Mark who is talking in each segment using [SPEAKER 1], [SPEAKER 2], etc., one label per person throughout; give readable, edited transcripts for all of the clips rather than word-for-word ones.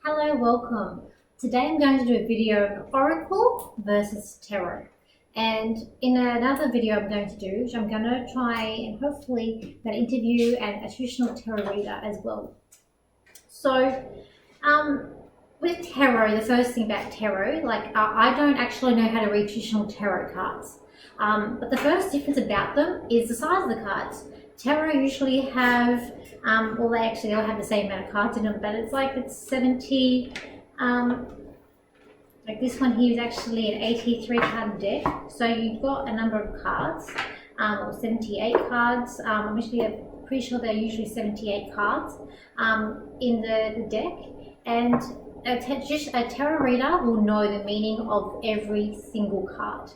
[SPEAKER 1] Hello, welcome. Today I'm going to do a video of Oracle versus Tarot. And in another video I'm going to do, which I'm going to try and hopefully get an interview and a traditional tarot reader as well. So, with tarot, the first thing about tarot, I don't actually know how to read traditional tarot cards. But the first difference about them is the size of the cards. Tarot usually have, they all have the same amount of cards in them, but it's 70, like this one here is actually an 83 card deck. So you've got a number of cards, 78 cards. I'm pretty sure they're usually 78 cards in the deck. And a tarot reader will know the meaning of every single card.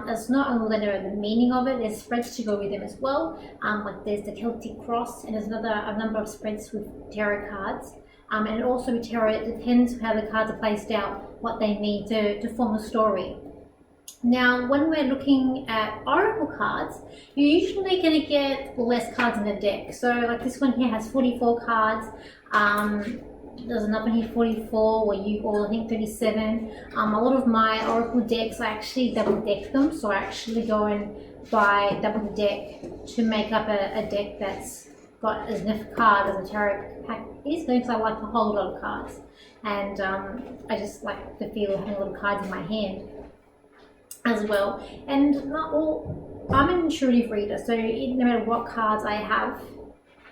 [SPEAKER 1] It's not only the meaning of it, there's spreads to go with them as well. Like there's the Celtic cross, and there's a number of spreads with tarot cards. And also with tarot, it depends how the cards are placed out, what they mean to form a story. Now, when we're looking at oracle cards, you're usually going to get less cards in the deck. So like this one here has 44 cards. There's another one here, 44, or I think 37. A lot of my oracle decks, I actually double deck them. So I actually go and buy double the deck to make up a deck that's got as enough cards as a tarot pack is, because I like to hold a lot of cards. And I just like the feel of having a lot of cards in my hand as well. And I'm an intuitive reader, so no matter what cards I have,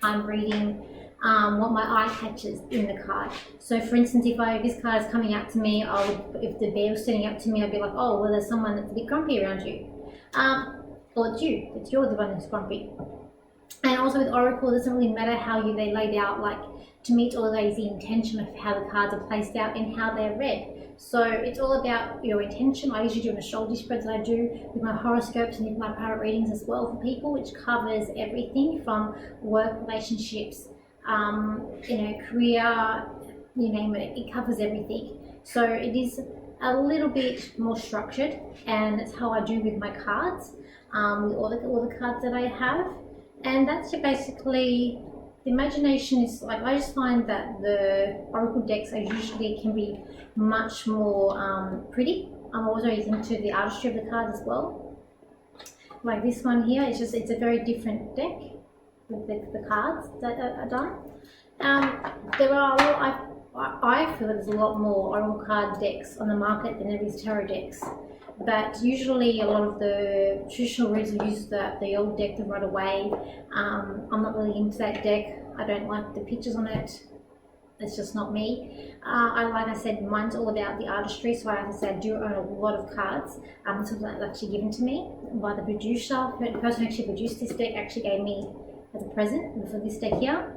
[SPEAKER 1] I'm reading what my eye catches in the card. So for instance, if this card is coming out to me, if the bear was standing up to me, I'd be like, oh, well, there's someone that's a bit grumpy around you. Well, you're the one who's grumpy. And also with Oracle, it doesn't really matter how they laid out, to me it's always the intention of how the cards are placed out and how they're read. So it's all about your intention. I usually do an astrology spreads that I do with my horoscopes and with my private readings as well for people, which covers everything from work, relationships, career, you name it, it covers everything. So it is a little bit more structured, and that's how I do with my cards, with all the cards that I have. And that's basically, the imagination is I just find that the oracle decks can be much more pretty. I'm also into the artistry of the cards as well. Like this one here, it's a very different deck with the cards that are done. I feel there's a lot more oracle card decks on the market than there is tarot decks. But usually a lot of the traditional readers use the old deck them right away. I'm not really into that deck. I don't like the pictures on it. It's just not me. Like I said, mine's all about the artistry. So I do own a lot of cards. This was actually given to me by the producer. The person who actually produced this deck actually gave me as a present for this deck here.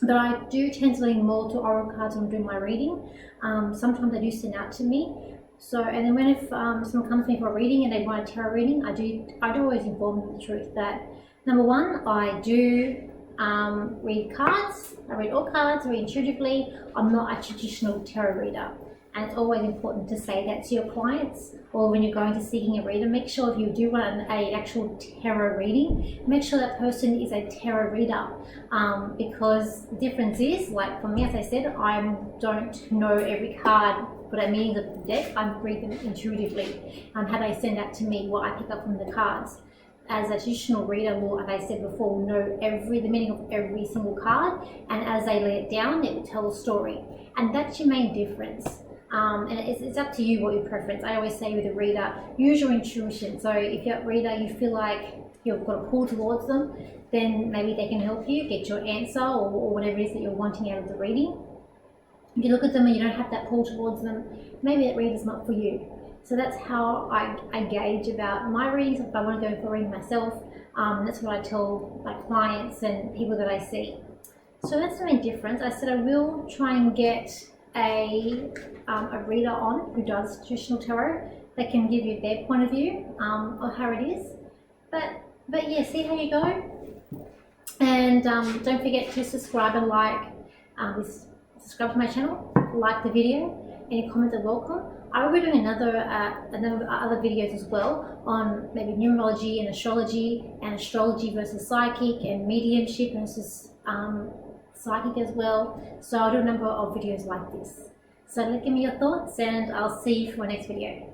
[SPEAKER 1] But I do tend to lean more to oracle cards when I'm doing my reading. Sometimes they do send out to me. So, and then if someone comes to me for a reading and they want a tarot reading, I do always inform them the truth that, number one, I do read cards. I read all cards, I read intuitively. I'm not a traditional tarot reader. And it's always important to say that to your clients, or when you're going to seeking a reader. Make sure if you do want an actual tarot reading, make sure that person is a tarot reader, because the difference is, like for me, as I said, I don't know every card, but I mean the deck. I read them intuitively, how they send that to me, what I pick up from the cards. As a traditional reader will, as I said before, will know the meaning of every single card, and as they lay it down, it will tell a story. And that's your main difference. And it's up to you what your preference. I always say with a reader, use your intuition. So if you're a reader, you feel like you've got a pull towards them, then maybe they can help you get your answer or whatever it is that you're wanting out of the reading. If you look at them and you don't have that pull towards them, maybe that reader's not for you. So that's how I gauge about my readings. If I want to go for a reading myself, that's what I tell my clients and people that I see. So that's the main difference. I said I will try and get a reader on who does traditional tarot that can give you their point of view of how it is. But yeah, see how you go. And don't forget to subscribe and subscribe to my channel, like the video. Any comments are welcome. I will be doing other videos as well on maybe numerology and astrology versus psychic, and mediumship versus psychic as well. So I'll do a number of videos like this. So give me your thoughts, and I'll see you for my next video.